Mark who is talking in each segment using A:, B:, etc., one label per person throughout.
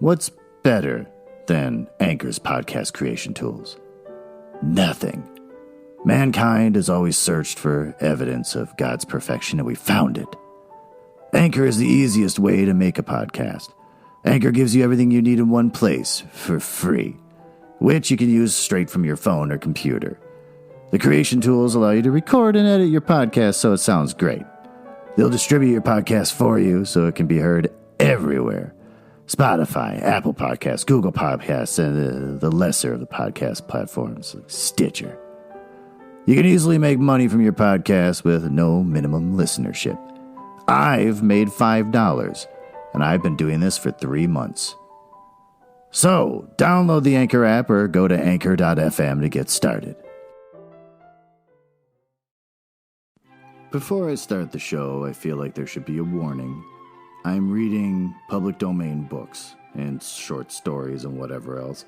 A: What's better than Anchor's podcast creation tools? Nothing. Mankind has always searched for evidence of God's perfection, and we found it. Anchor is the easiest way to make a podcast. Anchor gives you everything you need in one place for free, which you can use straight from your phone or computer. The creation tools allow you to record and edit your podcast so it sounds great. They'll distribute your podcast for you so it can be heard everywhere. Spotify, Apple Podcasts, Google Podcasts, and the lesser of the podcast platforms like Stitcher. You can easily make money from your podcast with no minimum listenership. I've made $5, and I've been doing this for 3 months. So, download the Anchor app or go to anchor.fm to get started. Before I start the show, I feel like there should be a warning. I'm reading public domain books and short stories and whatever else.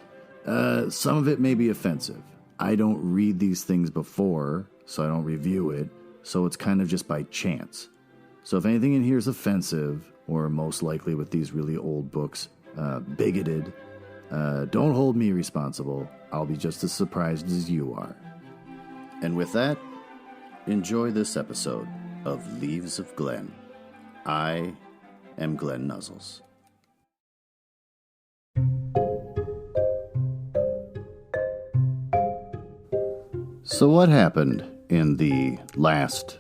A: Some of it may be offensive. I don't read these things before, so I don't review it, so it's kind of just by chance. So if anything in here is offensive, or most likely with these really old books, bigoted, don't hold me responsible. I'll be just as surprised as you are. And with that, enjoy this episode of Leaves of Glen. I am Glenn Nuzzles. So what happened in the last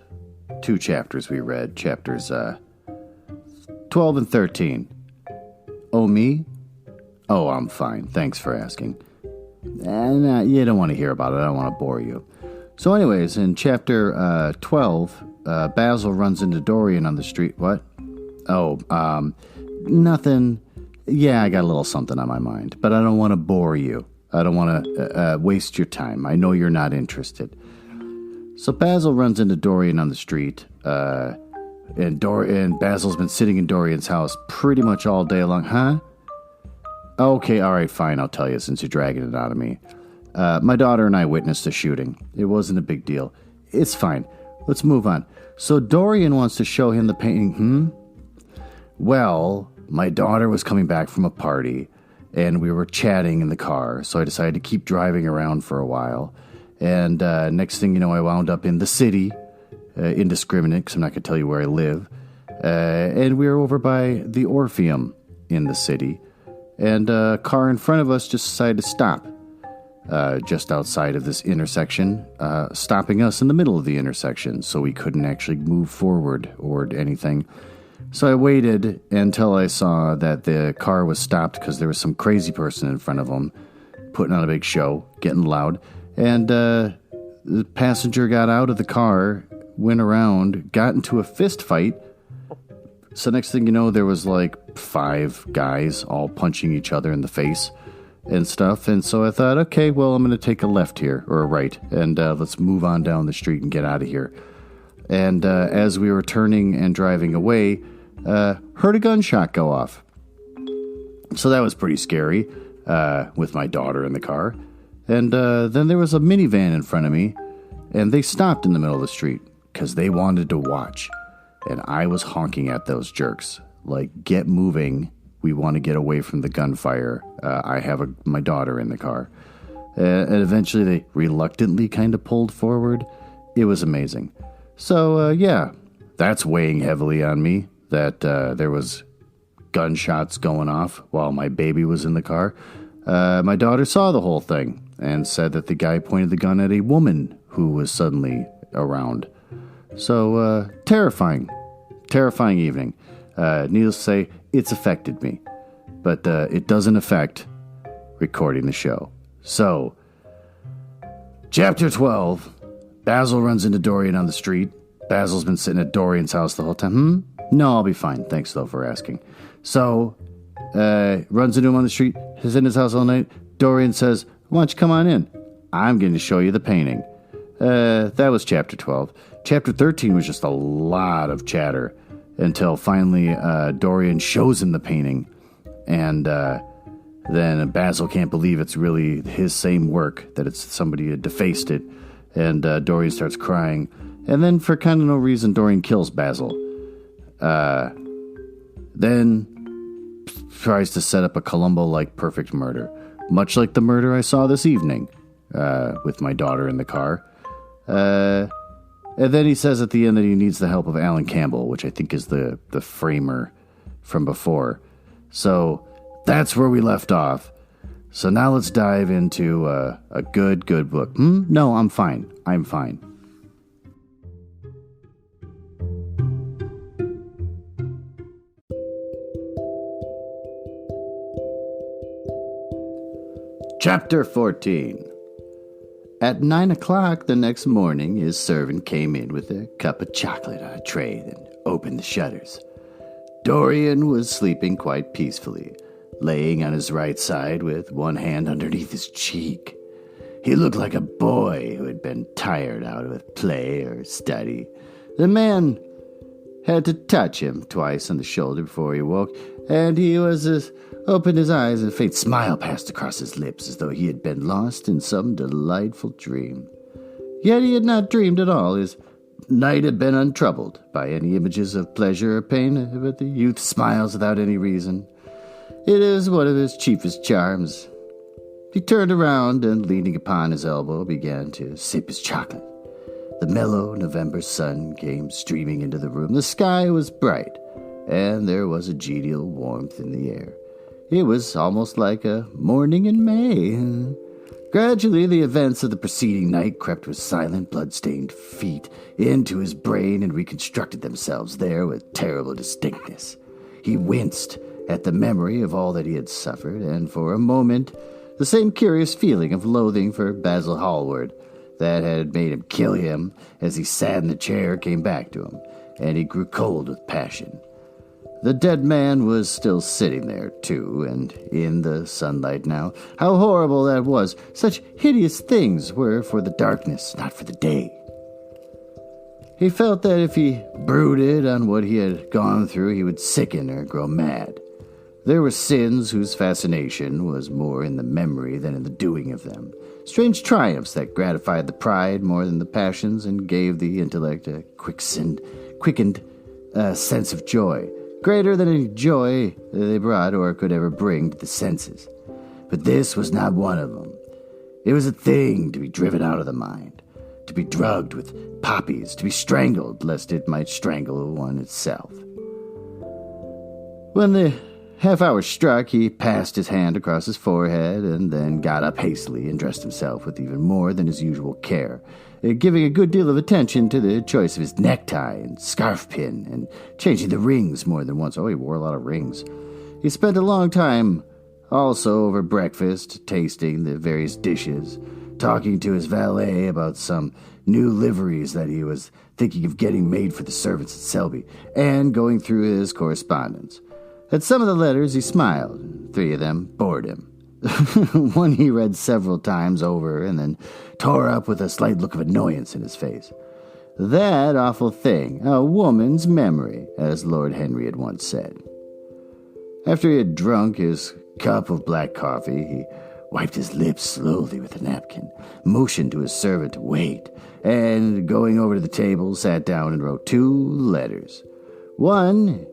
A: 2 chapters we read, chapters 12 and 13? Oh, me? Oh, I'm fine. Thanks for asking. And you don't want to hear about it. I don't want to bore you. So anyways, in chapter 12, Basil runs into Dorian on the street. What? Oh, nothing. Yeah, I got a little something on my mind, but I don't want to bore you. I don't want to waste your time. I know you're not interested. So Basil runs into Dorian on the street, and Basil's been sitting in Dorian's house pretty much all day long. Huh? Okay, all right, fine, I'll tell you since you're dragging it out of me. My daughter and I witnessed a shooting. It wasn't a big deal. It's fine. Let's move on. So Dorian wants to show him the painting. Well, my daughter was coming back from a party, and we were chatting in the car, so I decided to keep driving around for a while. And next thing you know, I wound up in the city, indiscriminate, because I'm not going to tell you where I live. And we were over by the Orpheum in the city, and a car in front of us just decided to stop. Just outside of this intersection, stopping us in the middle of the intersection, so we couldn't actually move forward or anything. So I waited until I saw that the car was stopped because there was some crazy person in front of them putting on a big show, getting loud. And the passenger got out of the car, went around, got into a fist fight. So next thing you know, there was like 5 guys all punching each other in the face and stuff. And so I thought, okay, well, I'm going to take a left here, or a right, and let's move on down the street and get out of here. And as we were turning and driving away, heard a gunshot go off. So that was pretty scary, with my daughter in the car. And then there was a minivan in front of me, and they stopped in the middle of the street because they wanted to watch. And I was honking at those jerks, like, get moving. We want to get away from the gunfire. I have my daughter in the car. And eventually they reluctantly kind of pulled forward. It was amazing. So, yeah, that's weighing heavily on me, that there was gunshots going off while my baby was in the car. My daughter saw the whole thing and said that the guy pointed the gun at a woman who was suddenly around. So, terrifying evening. Needless to say, it's affected me, but it doesn't affect recording the show. So, chapter 12, Basil runs into Dorian on the street. Basil's been sitting at Dorian's house the whole time. No, I'll be fine. Thanks, though, for asking. So, runs into him on the street. He's in his house all night. Dorian says, why don't you come on in? I'm going to show you the painting. That was chapter 12. Chapter 13 was just a lot of chatter until finally Dorian shows him the painting. And then Basil can't believe it's really his same work, that it's somebody had defaced it. And Dorian starts crying. And then for kind of no reason, Dorian kills Basil. Then tries to set up a Columbo-like perfect murder, much like the murder I saw this evening, with my daughter in the car. And then he says at the end that he needs the help of Alan Campbell, which I think is the framer from before. So that's where we left off. So now let's dive into a good book. No, I'm fine. I'm fine. Chapter 14. At 9 o'clock the next morning, his servant came in with a cup of chocolate on a tray and opened the shutters. Dorian was sleeping quite peacefully, laying on his right side with one hand underneath his cheek. He looked like a boy who had been tired out with play or study. The man had to touch him twice on the shoulder before he woke, and he opened his eyes and a faint smile passed across his lips as though he had been lost in some delightful dream. Yet he had not dreamed at all. His night had been untroubled by any images of pleasure or pain, but the youth smiles without any reason. It is one of his chiefest charms. He turned around and, leaning upon his elbow, began to sip his chocolate. The mellow November sun came streaming into the room. The sky was bright, and there was a genial warmth in the air. It was almost like a morning in May. Gradually, the events of the preceding night crept with silent, blood-stained feet into his brain and reconstructed themselves there with terrible distinctness. He winced at the memory of all that he had suffered, and for a moment, the same curious feeling of loathing for Basil Hallward that had made him kill him as he sat in the chair came back to him, and he grew cold with passion. The dead man was still sitting there, too, and in the sunlight now. How horrible that was! Such hideous things were for the darkness, not for the day. He felt that if he brooded on what he had gone through, he would sicken or grow mad. There were sins whose fascination was more in the memory than in the doing of them. Strange triumphs that gratified the pride more than the passions and gave the intellect a quickened sense of joy, greater than any joy they brought or could ever bring to the senses. But this was not one of them. It was a thing to be driven out of the mind, to be drugged with poppies, to be strangled lest it might strangle one itself. When the half-hour struck, he passed his hand across his forehead and then got up hastily and dressed himself with even more than his usual care, giving a good deal of attention to the choice of his necktie and scarf pin and changing the rings more than once. Oh, he wore a lot of rings. He spent a long time also over breakfast, tasting the various dishes, talking to his valet about some new liveries that he was thinking of getting made for the servants at Selby, and going through his correspondence. At some of the letters he smiled, and 3 of them bored him. One he read several times over and then tore up with a slight look of annoyance in his face. That awful thing, a woman's memory, as Lord Henry had once said. After he had drunk his cup of black coffee, he wiped his lips slowly with a napkin, motioned to his servant to wait, and going over to the table, sat down and wrote 2 letters. One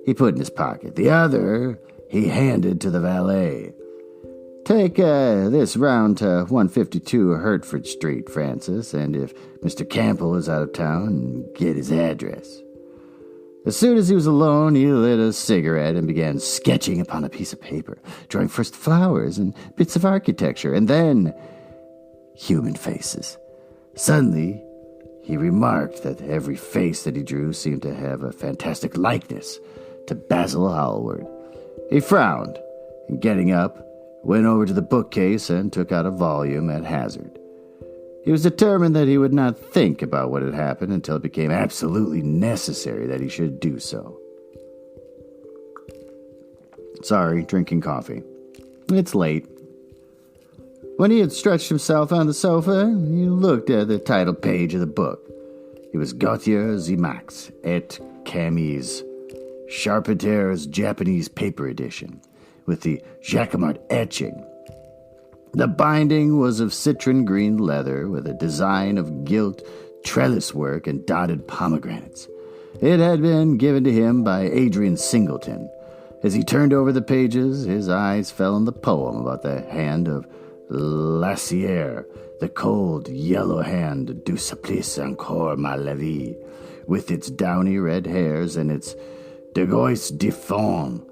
A: he put in his pocket. The other he handed to the valet. Take this round to 152 Hertford Street, Francis, and if Mr. Campbell is out of town, get his address. As soon as he was alone, he lit a cigarette and began sketching upon a piece of paper, drawing first flowers and bits of architecture, and then human faces. Suddenly, he remarked that every face that he drew seemed to have a fantastic likeness to Basil Hallward. He frowned, and getting up, went over to the bookcase and took out a volume at hazard. He was determined that he would not think about what had happened until it became absolutely necessary that he should do so. Sorry, drinking coffee. It's late. When he had stretched himself on the sofa, he looked at the title page of the book. It was Gautier Zimax et Camille's Charpentier's Japanese paper edition, with the Jacquemart etching. The binding was of citron green leather with a design of gilt trellis work and dotted pomegranates. It had been given to him by Adrian Singleton, As he turned over the pages, his eyes fell on the poem about the hand of Lassière, the cold, yellow hand du supplice encore ma la vie, with its downy red hairs and its dégoisse de fond.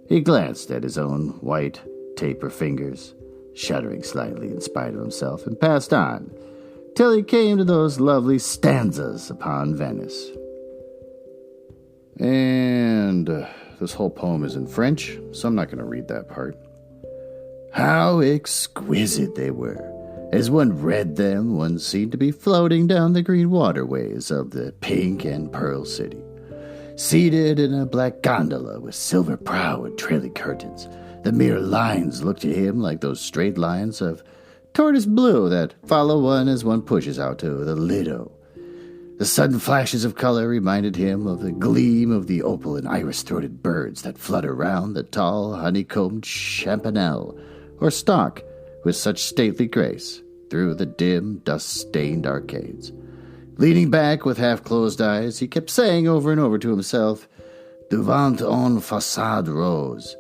A: He glanced at his own white, taper fingers, shuddering slightly in spite of himself, and passed on, till he came to those lovely stanzas upon Venice. And this whole poem is in French, so I'm not going to read that part. How exquisite they were! As one read them, one seemed to be floating down the green waterways of the pink and pearl city, seated in a black gondola with silver prow and trailing curtains. The mere lines looked to him like those straight lines of tortoise blue that follow one as one pushes out to the Lido. The sudden flashes of color reminded him of the gleam of the opal and iris-throated birds that flutter round the tall, honeycombed champanelle, or stalk with such stately grace through the dim, dust-stained arcades. Leaning back with half-closed eyes, he kept saying over and over to himself, Devant une façade rose,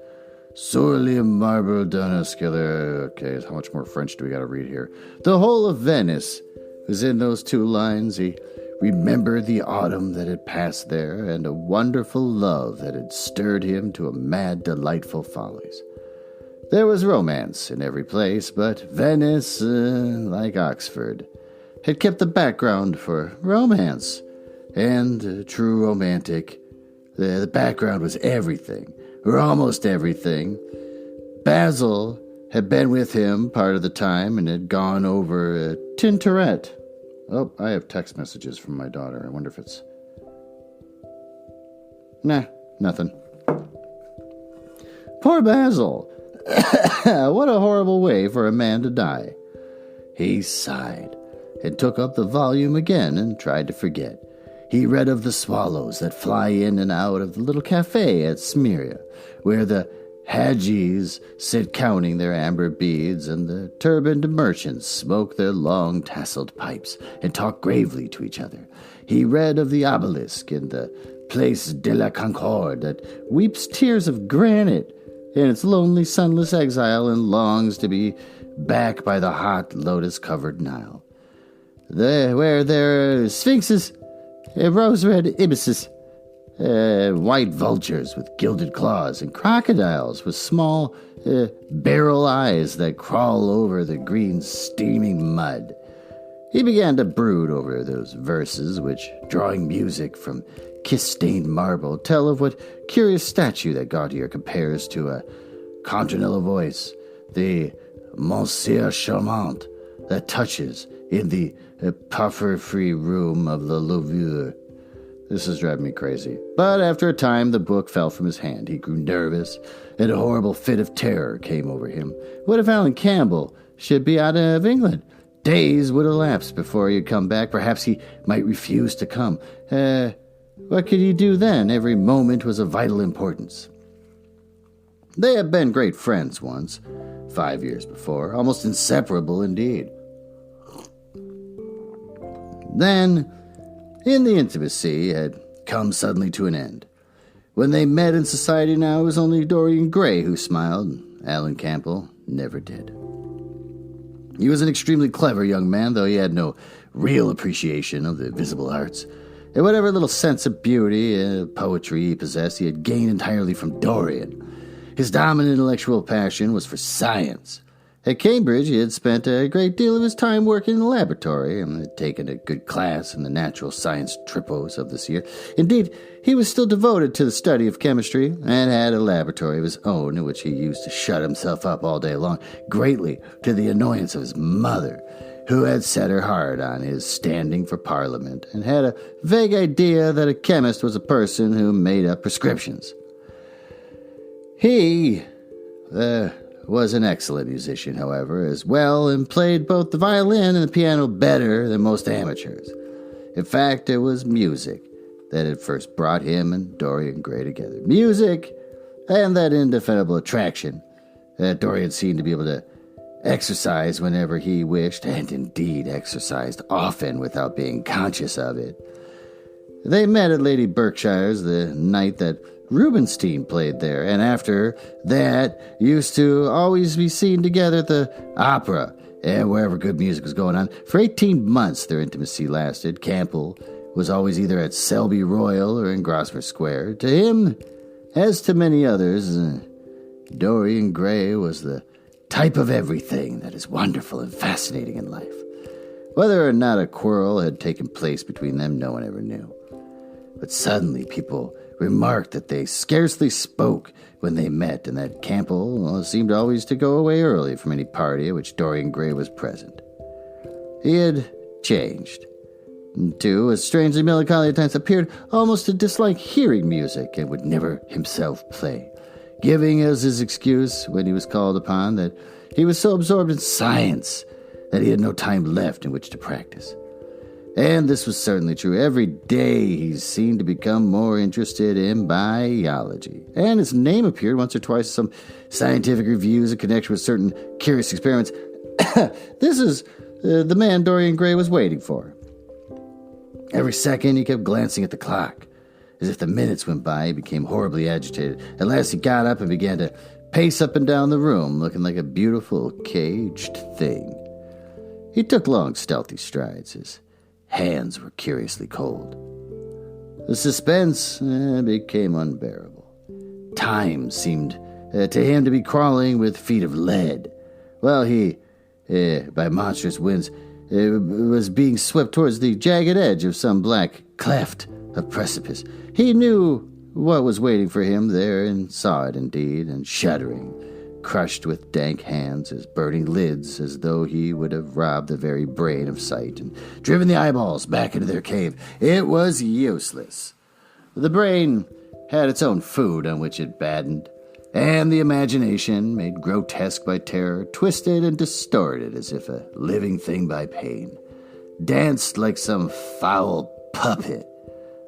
A: sur le marbre d'un escalier. Okay, how much more French do we got to read here? The whole of Venice was in those two lines. He remembered the autumn that had passed there, and a wonderful love that had stirred him to a mad, delightful follies. There was romance in every place, but Venice, like Oxford, had kept the background for romance. And true romantic, the background was everything, or almost everything. Basil had been with him part of the time and had gone over Tintoret. Oh, I have text messages from my daughter. I wonder if it's... Nah, nothing. Poor Basil. What a horrible way for a man to die. He sighed and took up the volume again and tried to forget. He read of the swallows that fly in and out of the little cafe at Smyrna, where the Hagis sit counting their amber beads, and the turbaned merchants smoke their long tasseled pipes and talk gravely to each other. He read of the obelisk in the Place de la Concorde that weeps tears of granite in its lonely, sunless exile and longs to be back by the hot, lotus-covered Nile, where there are sphinxes, rose-red ibises, white vultures with gilded claws, and crocodiles with small, barrel eyes that crawl over the green, steaming mud. He began to brood over those verses which, drawing music from kiss-stained marble, tell of what curious statue that Gautier compares to a contralto voice, the Monsieur Charmant that touches in the parfum-free room of the Louvre. This is driving me crazy. But after a time, the book fell from his hand. He grew nervous, and a horrible fit of terror came over him. What if Alan Campbell should be out of England? Days would elapse before he'd come back. Perhaps he might refuse to come. What could he do then? Every moment was of vital importance. They had been great friends once, 5 years before, almost inseparable indeed. Then, in the intimacy had come suddenly to an end. When they met in society now, it was only Dorian Gray who smiled. Alan Campbell never did. He was an extremely clever young man, though he had no real appreciation of the visible arts. And whatever little sense of beauty and poetry he possessed, he had gained entirely from Dorian. His dominant intellectual passion was for science. At Cambridge, he had spent a great deal of his time working in the laboratory and had taken a good class in the natural science tripos of this year. Indeed, he was still devoted to the study of chemistry and had a laboratory of his own in which he used to shut himself up all day long, greatly to the annoyance of his mother, who had set her heart on his standing for Parliament and had a vague idea that a chemist was a person who made up prescriptions. He was an excellent musician, however, as well, and played both the violin and the piano better than most amateurs. In fact, it was music that had first brought him and Dorian Gray together. Music and that indefinable attraction that Dorian seemed to be able to exercise whenever he wished, and indeed exercised often without being conscious of it. They met at Lady Berkshire's the night that Rubinstein played there, and after that used to always be seen together at the opera and wherever good music was going on. For 18 months their intimacy lasted. Campbell was always either at Selby Royal or in Grosvenor Square. To him, as to many others, Dorian Gray was the type of everything that is wonderful and fascinating in life. Whether or not a quarrel had taken place between them, no one ever knew. But suddenly people remarked that they scarcely spoke when they met, and that Campbell seemed always to go away early from any party at which Dorian Gray was present. He had changed. And too, as strangely melancholy at times, appeared almost to dislike hearing music and would never himself play, giving as his excuse, when he was called upon, that he was so absorbed in science that he had no time left in which to practice. And this was certainly true. Every day he seemed to become more interested in biology, and his name appeared once or twice in some scientific reviews in connection with certain curious experiments. This is the man Dorian Gray was waiting for. Every second he kept glancing at the clock. As if the minutes went by, he became horribly agitated. At last he got up and began to pace up and down the room, looking like a beautiful caged thing. He took long, stealthy strides. His hands were curiously cold. The suspense became unbearable. Time seemed to him to be crawling with feet of lead, while he, by monstrous winds, was being swept towards the jagged edge of some black cleft of precipice. He knew what was waiting for him there, and saw it indeed, and shuddering, crushed with dank hands, his burning lids, as though he would have robbed the very brain of sight and driven the eyeballs back into their cave. It was useless. The brain had its own food on which it battened, and the imagination, made grotesque by terror, twisted and distorted as if a living thing by pain, danced like some foul puppet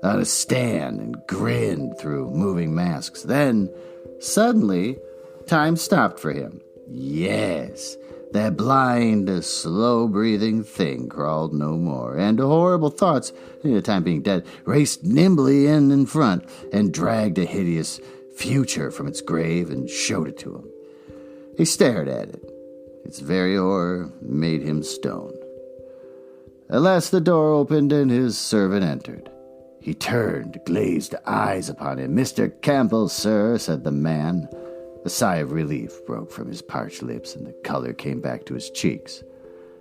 A: on a stand and grinned through moving masks. Then, suddenly, time stopped for him. Yes, that blind, slow-breathing thing crawled no more, and horrible thoughts, time being dead, raced nimbly in front and dragged a hideous future from its grave and showed it to him. He stared at it. Its very horror made him stone. At last the door opened and his servant entered. He turned glazed eyes upon him. "Mr. Campbell, sir," said the man. A sigh of relief broke from his parched lips, and the color came back to his cheeks.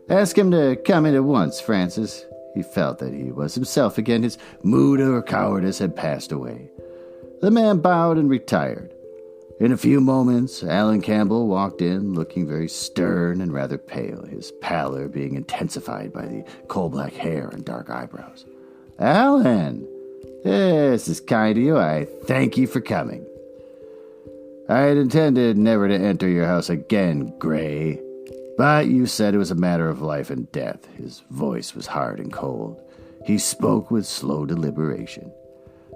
A: "Ask him to come in at once, Francis." He felt that he was himself again. His mood of cowardice had passed away. The man bowed and retired. In a few moments, Alan Campbell walked in, looking very stern and rather pale, his pallor being intensified by the coal-black hair and dark eyebrows. "Alan! This is kind of you. I thank you for coming. I had intended never to enter your house again, Gray, but you said it was a matter of life and death." His voice was hard and cold. He spoke with slow deliberation.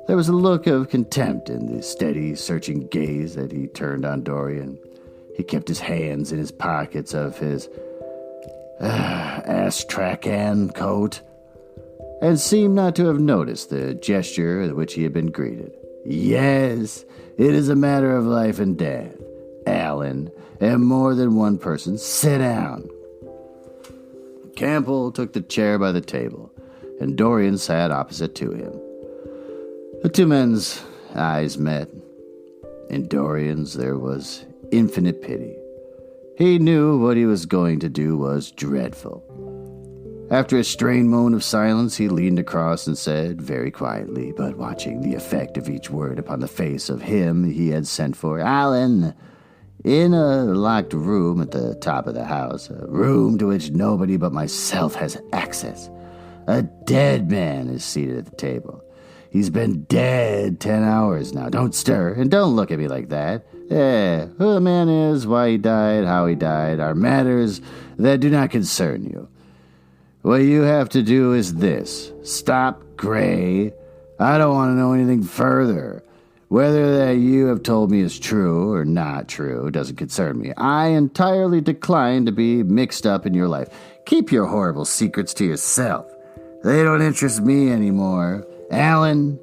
A: There was a look of contempt in the steady, searching gaze that he turned on Dorian. He kept his hands in his pockets of his astrakhan coat, and seemed not to have noticed the gesture with which he had been greeted. "Yes, it is a matter of life and death, Alan, and more than one person. Sit down." Campbell took the chair by the table, and Dorian sat opposite to him. The two men's eyes met. In Dorian's there was infinite pity. He knew what he was going to do was dreadful. After a strained moment of silence, he leaned across and said, very quietly, but watching the effect of each word upon the face of him he had sent for, "Alan, in a locked room at the top of the house, a room to which nobody but myself has access, a dead man is seated at the table. He's been dead 10 hours now. Don't stir, and don't look at me like that. Who the man is, why he died, how he died, are matters that do not concern you. What you have to do is this. Stop, Gray. I don't want to know anything further. Whether that you have told me is true or not true doesn't concern me. I entirely decline to be mixed up in your life. Keep your horrible secrets to yourself. They don't interest me anymore. Alan,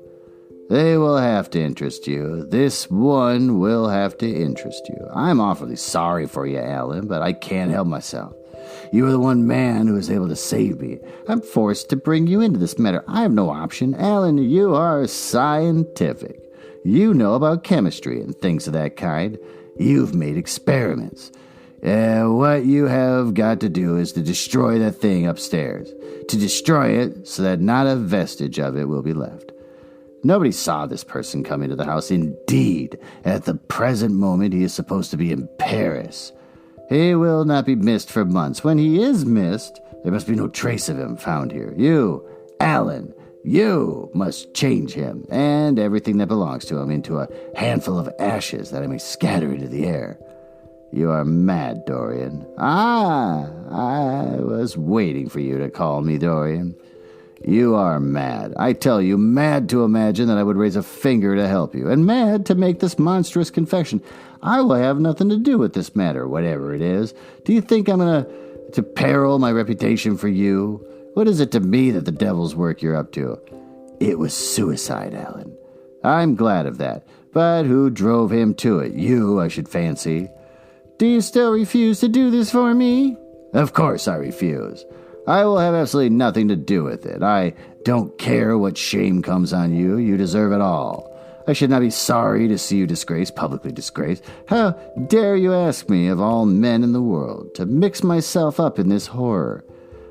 A: They will have to interest you. This one will have to interest you. I'm awfully sorry for you, Alan, but I can't help myself. You are the one man who is able to save me. I'm forced to bring you into this matter. I have no option. Alan, you are scientific. You know about chemistry and things of that kind. You've made experiments. What you have got to do is to destroy that thing upstairs. To destroy it so that not a vestige of it will be left. Nobody saw this person come into the house. Indeed, at the present moment he is supposed to be in Paris. He will not be missed for months. When he is missed, there must be no trace of him found here. You, Alan, you must change him and everything that belongs to him into a handful of ashes that I may scatter into the air. You are mad, Dorian. I was waiting for you to call me Dorian. You are mad. I tell you, mad to imagine that I would raise a finger to help you, and mad to make this monstrous confession. I will have nothing to do with this matter, whatever it is. Do you think I'm going to peril my reputation for you? What is it to me that the devil's work you're up to? It was suicide, Alan. I'm glad of that. But who drove him to it? You, I should fancy. Do you still refuse to do this for me? Of course I refuse. I will have absolutely nothing to do with it. I don't care what shame comes on you. You deserve it all. I should not be sorry to see you disgraced, publicly disgraced. How dare you ask me, of all men in the world, to mix myself up in this horror?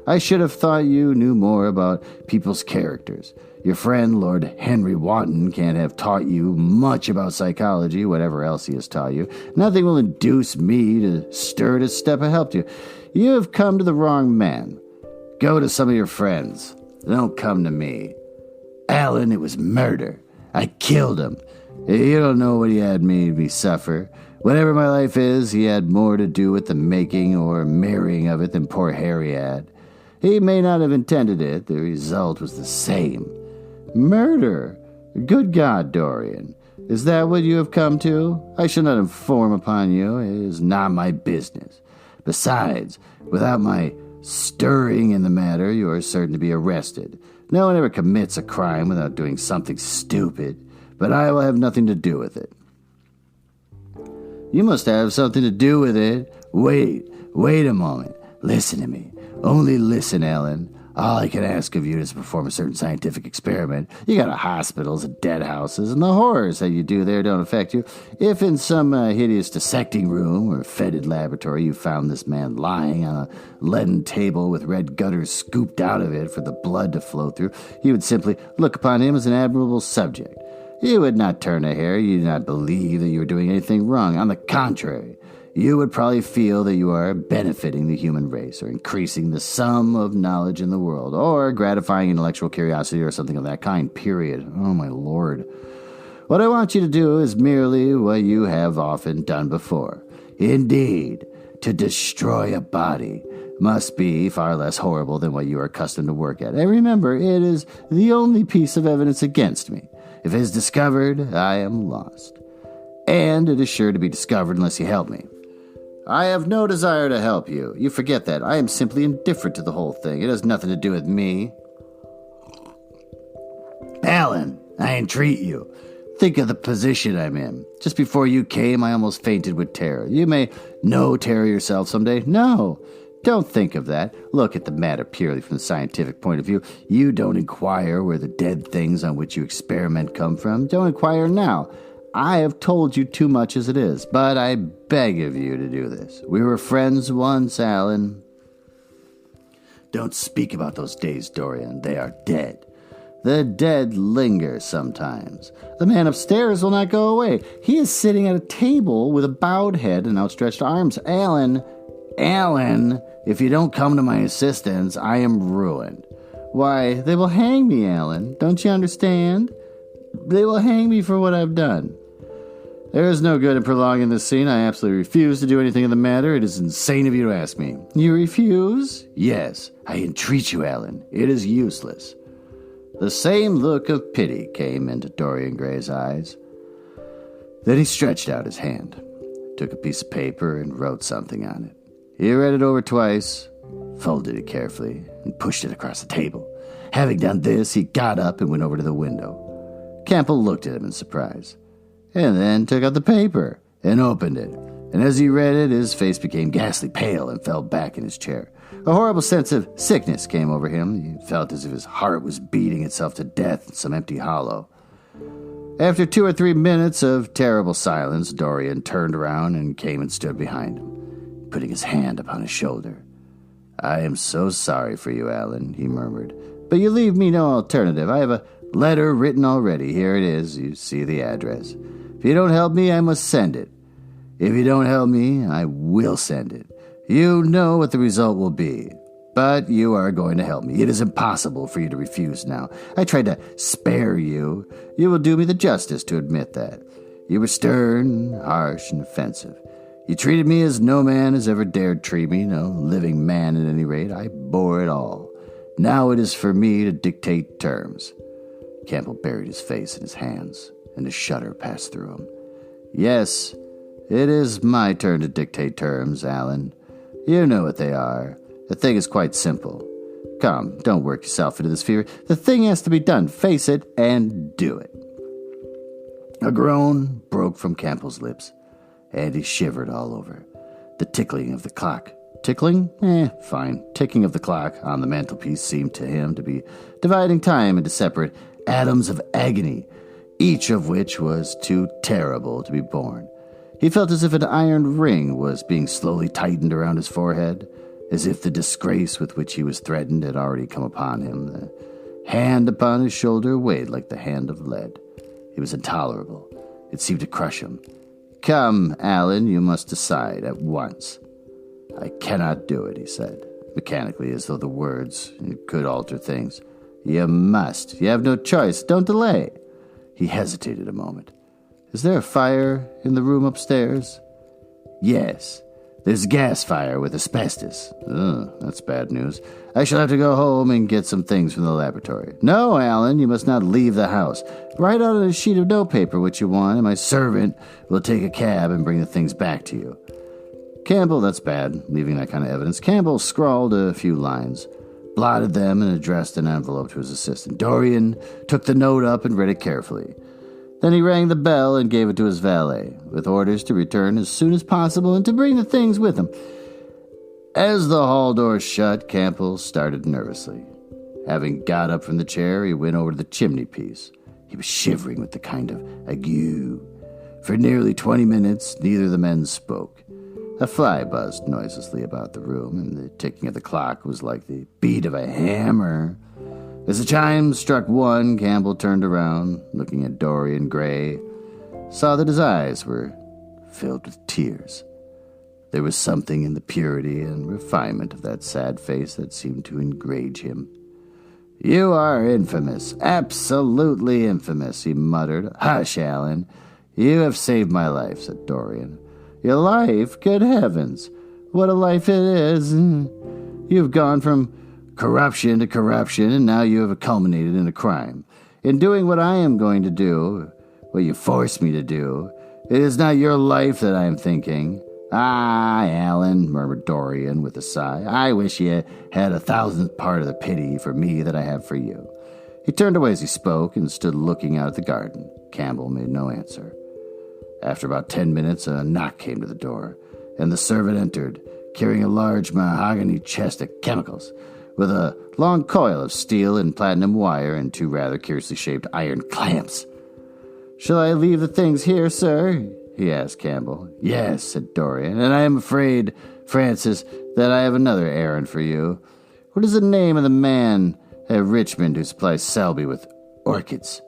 A: I should have thought you knew more about people's characters. Your friend, Lord Henry Wotton, can't have taught you much about psychology, whatever else he has taught you. Nothing will induce me to stir to step and help you. You have come to the wrong man. Go to some of your friends. Don't come to me. Alan, it was murder. I killed him. You don't know what he had made me suffer. Whatever my life is, he had more to do with the making or marrying of it than poor Harry had. He may not have intended it. The result was the same. Murder. Good God, Dorian. Is that what you have come to? I shall not inform upon you. It is not my business. Besides, without my stirring in the matter, you are certain to be arrested. No one ever commits a crime without doing something stupid, but I will have nothing to do with it. You must have something to do with it. Wait a moment. Listen to me. Only listen, Alan. All I can ask of you is to perform a certain scientific experiment. You got hospitals and dead houses, and the horrors that you do there don't affect you. If in some hideous dissecting room or fetid laboratory you found this man lying on a leaden table with red gutters scooped out of it for the blood to flow through, you would simply look upon him as an admirable subject. You would not turn a hair. You do not believe that you are doing anything wrong. On the contrary, you would probably feel that you are benefiting the human race or increasing the sum of knowledge in the world or gratifying intellectual curiosity or something of that kind, period. Oh, my Lord. What I want you to do is merely what you have often done before. Indeed, to destroy a body must be far less horrible than what you are accustomed to work at. And remember, it is the only piece of evidence against me. If it is discovered, I am lost. And it is sure to be discovered unless you help me. I have no desire to help you. You forget that. I am simply indifferent to the whole thing. It has nothing to do with me. Alan, I entreat you. Think of the position I'm in. Just before you came, I almost fainted with terror. You may know terror yourself someday. No, don't think of that. Look at the matter purely from the scientific point of view. You don't inquire where the dead things on which you experiment come from. Don't inquire now. I have told you too much as it is, but I beg of you to do this. We were friends once, Alan. Don't speak about those days, Dorian. They are dead. The dead linger sometimes. The man upstairs will not go away. He is sitting at a table with a bowed head and outstretched arms. Alan, if you don't come to my assistance, I am ruined. Why, they will hang me, Alan. Don't you understand? They will hang me for what I've done. There is no good in prolonging this scene. I absolutely refuse to do anything in the matter. It is insane of you to ask me. You refuse? Yes. I entreat you, Alan. It is useless. The same look of pity came into Dorian Gray's eyes. Then he stretched out his hand, took a piece of paper, and wrote something on it. He read it over twice, folded it carefully, and pushed it across the table. Having done this, he got up and went over to the window. Campbell looked at him in surprise, and then took out the paper and opened it. And as he read it, his face became ghastly pale and fell back in his chair. A horrible sense of sickness came over him. He felt as if his heart was beating itself to death in some empty hollow. After 2 or 3 minutes of terrible silence, Dorian turned around and came and stood behind him, putting his hand upon his shoulder. "I am so sorry for you, Alan," he murmured, "but you leave me no alternative. I have a letter written already. Here it is. You see the address. If you don't help me, I must send it. If you don't help me, I will send it. You know what the result will be. But you are going to help me. It is impossible for you to refuse now. I tried to spare you. You will do me the justice to admit that. You were stern, harsh, and offensive. You treated me as no man has ever dared treat me, no living man at any rate. I bore it all. Now it is for me to dictate terms." Campbell buried his face in his hands, and a shudder passed through him. "Yes, it is my turn to dictate terms, Alan. You know what they are. The thing is quite simple. Come, don't work yourself into this fear. The thing has to be done. Face it and do it." A groan broke from Campbell's lips, and he shivered all over. The tickling of the clock. Tickling? Fine. Ticking of the clock on the mantelpiece seemed to him to be dividing time into separate atoms of agony, each of which was too terrible to be borne. He felt as if an iron ring was being slowly tightened around his forehead, as if the disgrace with which he was threatened had already come upon him. The hand upon his shoulder weighed like the hand of lead. It was intolerable. It seemed to crush him. "Come, Alan, you must decide at once." "I cannot do it," he said, mechanically, as though the words could alter things. "You must. You have no choice. Don't delay." He hesitated a moment. "Is there a fire in the room upstairs?" "Yes. There's a gas fire with asbestos." That's bad news. "I shall have to go home and get some things from the laboratory." "No, Alan, you must not leave the house. Write out on a sheet of notepaper what you want, and my servant will take a cab and bring the things back to you." Campbell, that's bad, leaving that kind of evidence. Campbell scrawled a few lines, blotted them, and addressed an envelope to his assistant. Dorian took the note up and read it carefully. Then he rang the bell and gave it to his valet, with orders to return as soon as possible and to bring the things with him. As the hall door shut, Campbell started nervously. Having got up from the chair, he went over to the chimney-piece. He was shivering with the kind of ague. For nearly 20 minutes, neither of the men spoke. A fly buzzed noiselessly about the room, and the ticking of the clock was like the beat of a hammer. As the chimes struck 1, Campbell turned around, looking at Dorian Gray, saw that his eyes were filled with tears. There was something in the purity and refinement of that sad face that seemed to enrage him. "You are infamous, absolutely infamous," he muttered. "Hush, Alan. You have saved my life," said Dorian. "Your life? Good heavens. What a life it is. You've gone from corruption to corruption, and now you have culminated in a crime. In doing what I am going to do, what you forced me to do, it is not your life that I am thinking." "Ah, Alan," murmured Dorian with a sigh, "I wish you had 1,000th part of the pity for me that I have for you." He turned away as he spoke and stood looking out at the garden. Campbell made no answer. After about 10 minutes, a knock came to the door, and the servant entered, carrying a large mahogany chest of chemicals, with a long coil of steel and platinum wire and 2 rather curiously shaped iron clamps. "Shall I leave the things here, sir?" he asked Campbell. "Yes," said Dorian, "and I am afraid, Francis, that I have another errand for you. What is the name of the man at Richmond who supplies Selby with orchids?"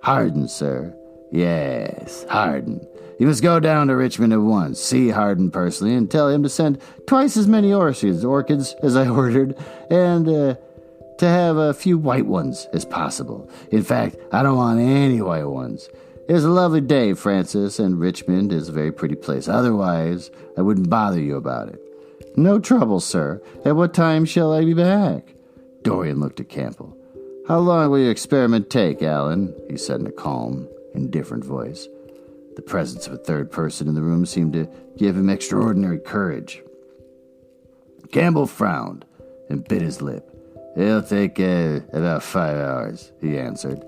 A: "Harden, sir." "Yes, Harden. You must go down to Richmond at once, see Harden personally, and tell him to send twice as many orchids as I ordered, and to have a few white ones as possible. In fact, I don't want any white ones. It's a lovely day, Francis, and Richmond is a very pretty place. Otherwise, I wouldn't bother you about it." "No trouble, sir. At what time shall I be back?" Dorian looked at Campbell. "How long will your experiment take, Alan?" he said in a calm, indifferent voice. The presence of a third person in the room seemed to give him extraordinary courage. Campbell frowned and bit his lip. "It'll take about 5 hours," he answered.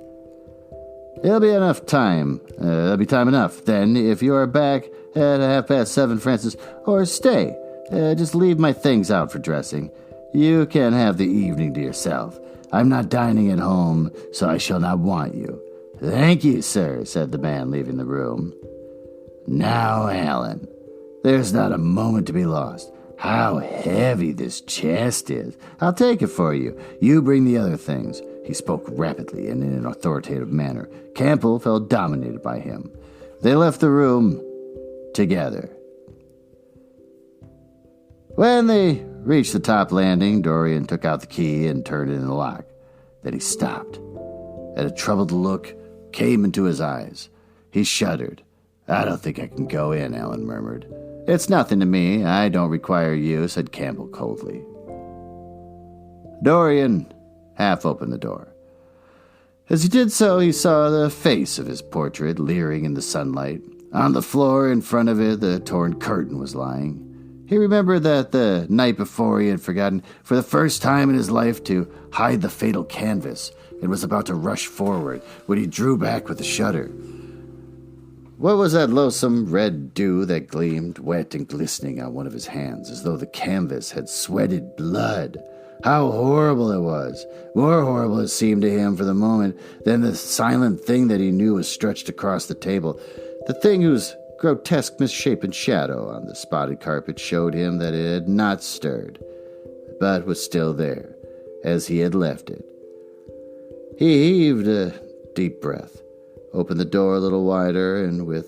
A: It'll be enough time. There'll be time enough, then, if you are back at 7:30, Francis. Or stay. Just leave my things out for dressing. You can have the evening to yourself. I'm not dining at home, so I shall not want you. Thank you, sir, said the man, leaving the room. Now, Alan, there's not a moment to be lost. How heavy this chest is. I'll take it for you. You bring the other things. He spoke rapidly and in an authoritative manner. Campbell felt dominated by him. They left the room together. When they reached the top landing, Dorian took out the key and turned it in the lock. Then he stopped, and a troubled look came into his eyes. He shuddered. I don't think I can go in, Alan murmured. It's nothing to me. I don't require you, said Campbell coldly. Dorian half opened the door. As he did so, he saw the face of his portrait leering in the sunlight. On the floor in front of it, the torn curtain was lying. He remembered that the night before he had forgotten for the first time in his life to hide the fatal canvas and was about to rush forward when he drew back with a shudder. What was that loathsome red dew that gleamed wet and glistening on one of his hands, as though the canvas had sweated blood? How horrible it was! More horrible it seemed to him for the moment than the silent thing that he knew was stretched across the table. The thing whose grotesque misshapen shadow on the spotted carpet showed him that it had not stirred, but was still there, as he had left it. He heaved a deep breath, opened the door a little wider, and with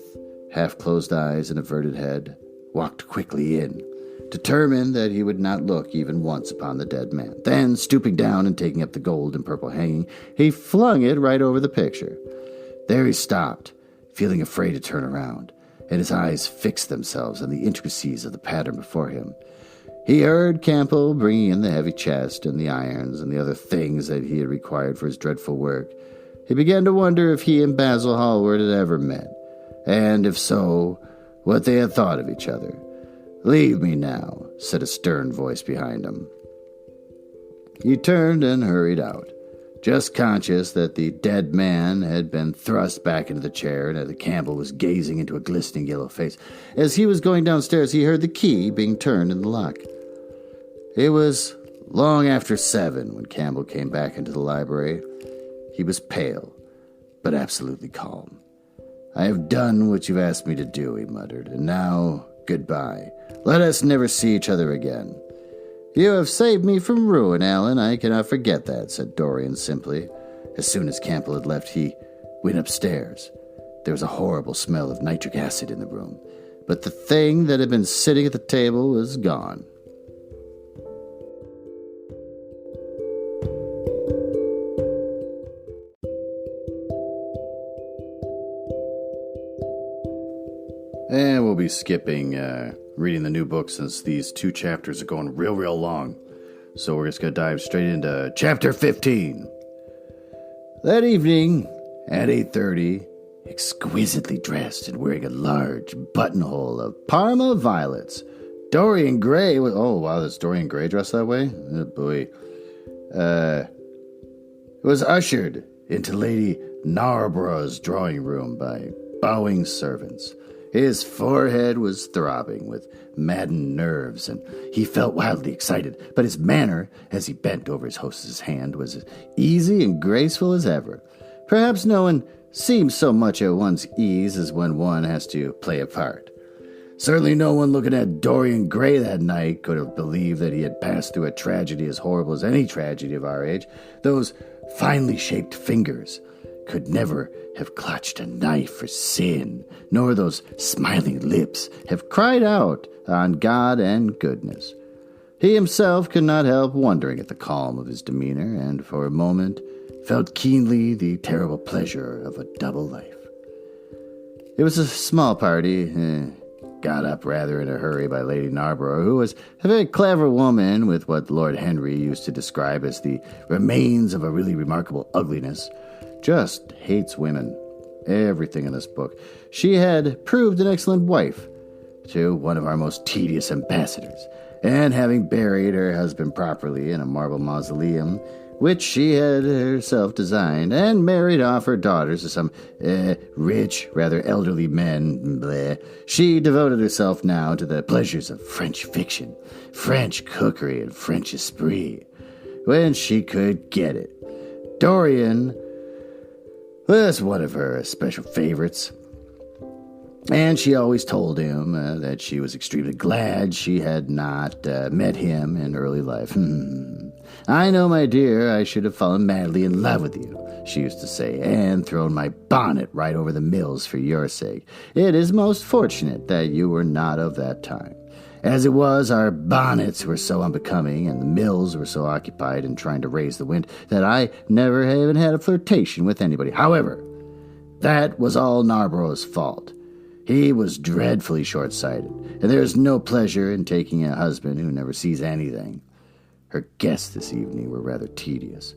A: half-closed eyes and averted head, walked quickly in, determined that he would not look even once upon the dead man. Then, stooping down and taking up the gold and purple hanging, he flung it right over the picture. There he stopped, feeling afraid to turn around, and his eyes fixed themselves on the intricacies of the pattern before him. He heard Campbell bringing in the heavy chest and the irons and the other things that he had required for his dreadful work. He began to wonder if he and Basil Hallward had ever met, and if so, what they had thought of each other. "Leave me now," said a stern voice behind him. He turned and hurried out, just conscious that the dead man had been thrust back into the chair and that Campbell was gazing into a glistening yellow face. As he was going downstairs, he heard the key being turned in the lock. It was long after 7 when Campbell came back into the library. He was pale, but absolutely calm. "I have done what you've asked me to do," he muttered, "and now, goodbye. Let us never see each other again." "You have saved me from ruin, Alan. I cannot forget that," said Dorian simply. As soon as Campbell had left, he went upstairs. There was a horrible smell of nitric acid in the room, but the thing that had been sitting at the table was gone. And we'll be skipping reading the new book since these 2 chapters are going real long. So we're just going to dive straight into chapter 15. That evening at 8:30, exquisitely dressed and wearing a large buttonhole of Parma violets, Dorian Gray was... Oh, wow, that's Dorian Gray dressed that way? Oh, boy. Was ushered into Lady Narborough's drawing room by bowing servants. His forehead was throbbing with maddened nerves, and he felt wildly excited, but his manner, as he bent over his hostess's hand, was as easy and graceful as ever. Perhaps no one seems so much at one's ease as when one has to play a part. Certainly no one looking at Dorian Gray that night could have believed that he had passed through a tragedy as horrible as any tragedy of our age. Those finely shaped fingers could never have clutched a knife for sin, nor those smiling lips have cried out on God and goodness. He himself could not help wondering at the calm of his demeanor, and for a moment felt keenly the terrible pleasure of a double life. It was a small party, got up rather in a hurry by Lady Narborough, who was a very clever woman with what Lord Henry used to describe as the remains of a really remarkable ugliness. Just hates women. Everything in this book. She had proved an excellent wife to one of our most tedious ambassadors, and having buried her husband properly in a marble mausoleum, which she had herself designed, and married off her daughters to some rich, rather elderly men. Bleh. She devoted herself now to the pleasures of French fiction, French cookery, and French esprit, when she could get it. Dorian was one of her special favorites, and she always told him that she was extremely glad she had not met him in early life. I know, my dear, I should have fallen madly in love with you, she used to say, and thrown my bonnet right over the mills for your sake. It is most fortunate that you were not of that time. As it was, our bonnets were so unbecoming, and the mills were so occupied in trying to raise the wind, that I never even had a flirtation with anybody. However, that was all Narborough's fault. He was dreadfully short-sighted, and there is no pleasure in taking a husband who never sees anything. Her guests this evening were rather tedious.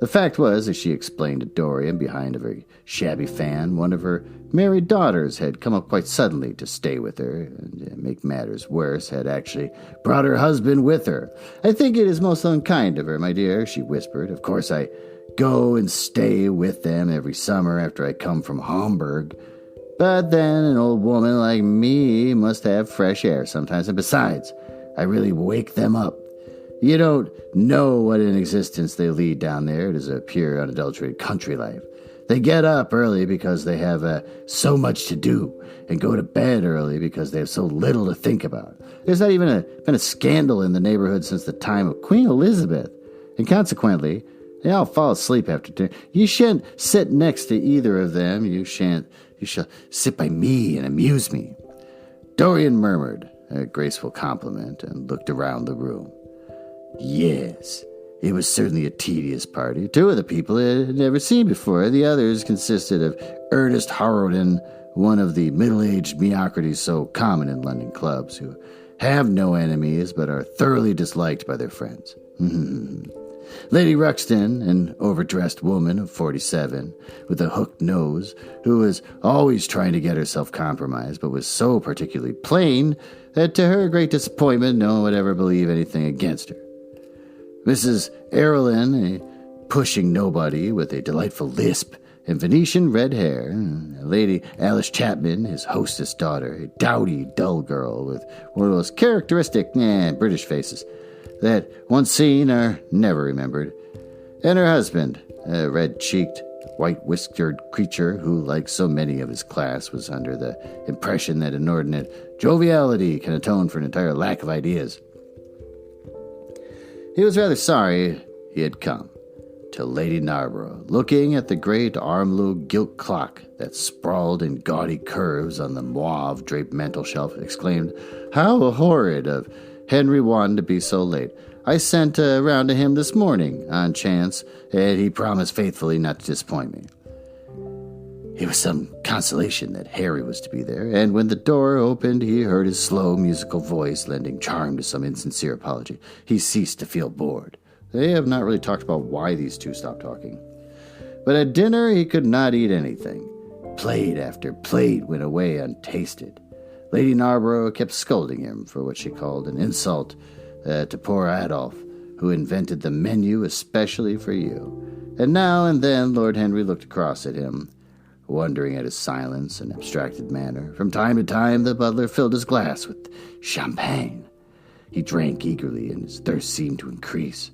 A: The fact was, as she explained to Dorian behind a very shabby fan, one of her married daughters had come up quite suddenly to stay with her, and to make matters worse, had actually brought her husband with her. I think it is most unkind of her, my dear, she whispered. Of course, I go and stay with them every summer after I come from Hamburg. But then an old woman like me must have fresh air sometimes, and besides, I really wake them up. You don't know what an existence they lead down there. It is a pure, unadulterated country life. They get up early because they have so much to do, and go to bed early because they have so little to think about. There's not even been a scandal in the neighborhood since the time of Queen Elizabeth, and consequently, they all fall asleep after dinner. You shan't sit next to either of them. You shall sit by me and amuse me. Dorian murmured a graceful compliment and looked around the room. Yes, it was certainly a tedious party. Two of the people he had never seen before. The others consisted of Ernest Harrowden, one of the middle-aged mediocrities so common in London clubs, who have no enemies but are thoroughly disliked by their friends. Lady Ruxton, an overdressed woman of 47, with a hooked nose, who was always trying to get herself compromised, but was so particularly plain that to her great disappointment no one would ever believe anything against her. Mrs. Erlyn, a pushing nobody with a delightful lisp and Venetian red hair. Lady Alice Chapman, his hostess daughter, a dowdy, dull girl with one of those characteristic British faces that once seen are never remembered. And her husband, a red-cheeked, white-whiskered creature who, like so many of his class, was under the impression that inordinate joviality can atone for an entire lack of ideas. He was rather sorry he had come, till Lady Narborough, looking at the great arm-loop gilt clock that sprawled in gaudy curves on the mauve-draped mantel-shelf, exclaimed, "How horrid of Henry wanted to be so late. I sent round to him this morning, on chance, and he promised faithfully not to disappoint me." It was some consolation that Harry was to be there, and when the door opened he heard his slow, musical voice lending charm to some insincere apology. He ceased to feel bored. They have not really talked about why these two stopped talking. But at dinner he could not eat anything. Plate after plate went away untasted. Lady Narborough kept scolding him for what she called an insult to poor Adolphe, who invented the menu especially for you. And now and then Lord Henry looked across at him, wondering at his silence and abstracted manner. From time to time the butler filled his glass with champagne. He drank eagerly, and his thirst seemed to increase.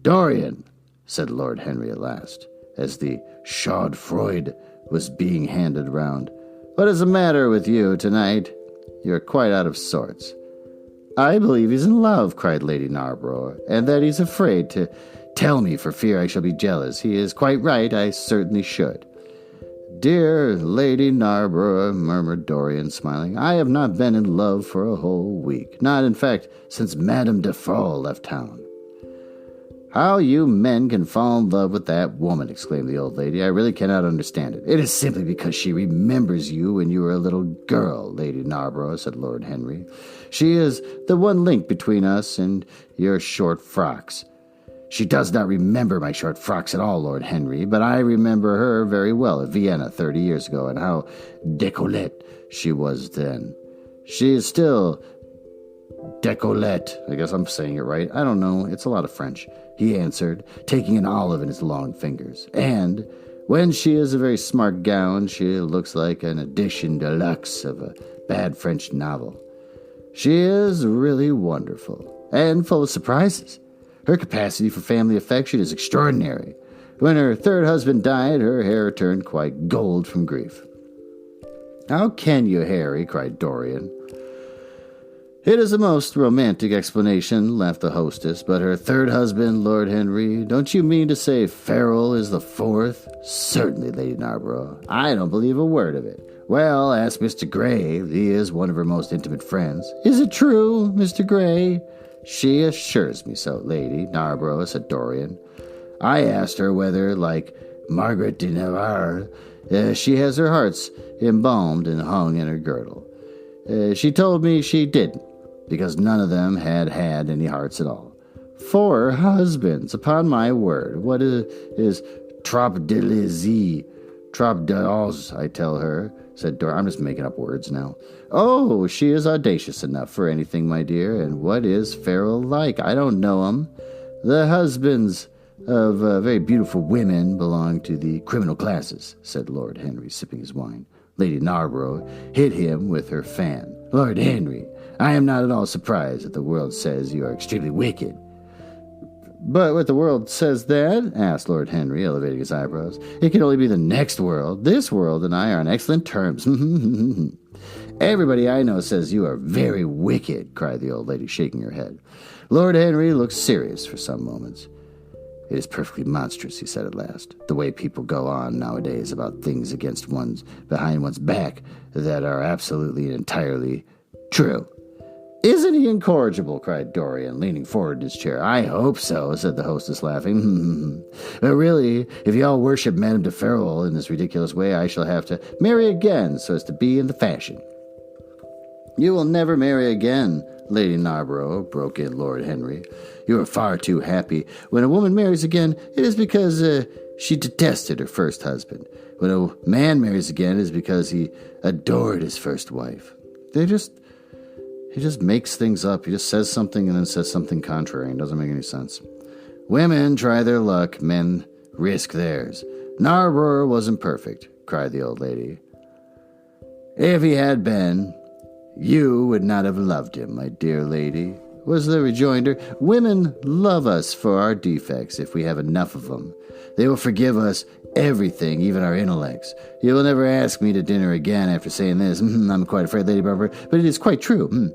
A: "Dorian," said Lord Henry at last, as the Schadenfreude was being handed round, "what is the matter with you tonight? You are quite out of sorts." "I believe he's in love," cried Lady Narborough, "and that he's afraid to tell me for fear I shall be jealous. He is quite right, I certainly should." "Dear Lady Narborough," murmured Dorian, smiling, "I have not been in love for a whole week. Not, in fact, since Madame de Frol left town." "How you men can fall in love with that woman," exclaimed the old lady, "I really cannot understand it." "It is simply because she remembers you when you were a little girl, Lady Narborough," said Lord Henry. "She is the one link between us and your short frocks." "She does not remember my short frocks at all, Lord Henry, but I remember her very well at Vienna 30 years ago, and how décolletée she was then. She is still Decolette. I guess I'm saying it right. I don't know. It's a lot of French. He answered, taking an olive in his long fingers. And when she is a very smart gown, she looks like an edition deluxe of a bad French novel. She is really wonderful and full of surprises. Her capacity for family affection is extraordinary. When her third husband died, her hair turned quite gold from grief. How can you, Harry? Cried Dorian. It is a most romantic explanation, laughed the hostess, but her third husband, Lord Henry, don't you mean to say Farrell is the fourth? Certainly, Lady Narborough. I don't believe a word of it. Well, ask Mr. Gray. He is one of her most intimate friends. Is it true, Mr. Gray? She assures me so, Lady Narborough, said Dorian. I asked her whether, like Margaret de Navarre, she has her hearts embalmed and hung in her girdle. She told me she didn't, because none of them had any hearts at all. 4 husbands, upon my word. What is trop de lizzie? Trop d'os, I tell her, said Dorian. I'm just making up words now. Oh, she is audacious enough for anything, my dear. And what is Farrell like? I don't know him. The husbands of very beautiful women belong to the criminal classes, said Lord Henry, sipping his wine. Lady Narborough hit him with her fan. Lord Henry, I am not at all surprised that the world says you are extremely wicked. But what the world says that? Asked Lord Henry, elevating his eyebrows. It can only be the next world. This world and I are on excellent terms. Everybody I know says you are very wicked, cried the old lady, shaking her head. Lord Henry looked serious for some moments. It is perfectly monstrous, he said at last, the way people go on nowadays about things behind one's back that are absolutely and entirely true. Isn't he incorrigible? Cried Dorian, leaning forward in his chair. I hope so, said the hostess, laughing. But really, if you all worship Madame de Ferrol in this ridiculous way, I shall have to marry again so as to be in the fashion. You will never marry again, Lady Narborough, broke in Lord Henry. You are far too happy. When a woman marries again, it is because she detested her first husband. When a man marries again, it is because he adored his first wife. He just makes things up. He just says something and then says something contrary. It doesn't make any sense. Women try their luck. Men risk theirs. Narborough wasn't perfect, cried the old lady. If he had been, you would not have loved him, my dear lady, was the rejoinder. Women love us for our defects if we have enough of them. They will forgive us everything, even our intellects. You will never ask me to dinner again after saying this. I'm quite afraid, Lady Barbara, but it is quite true.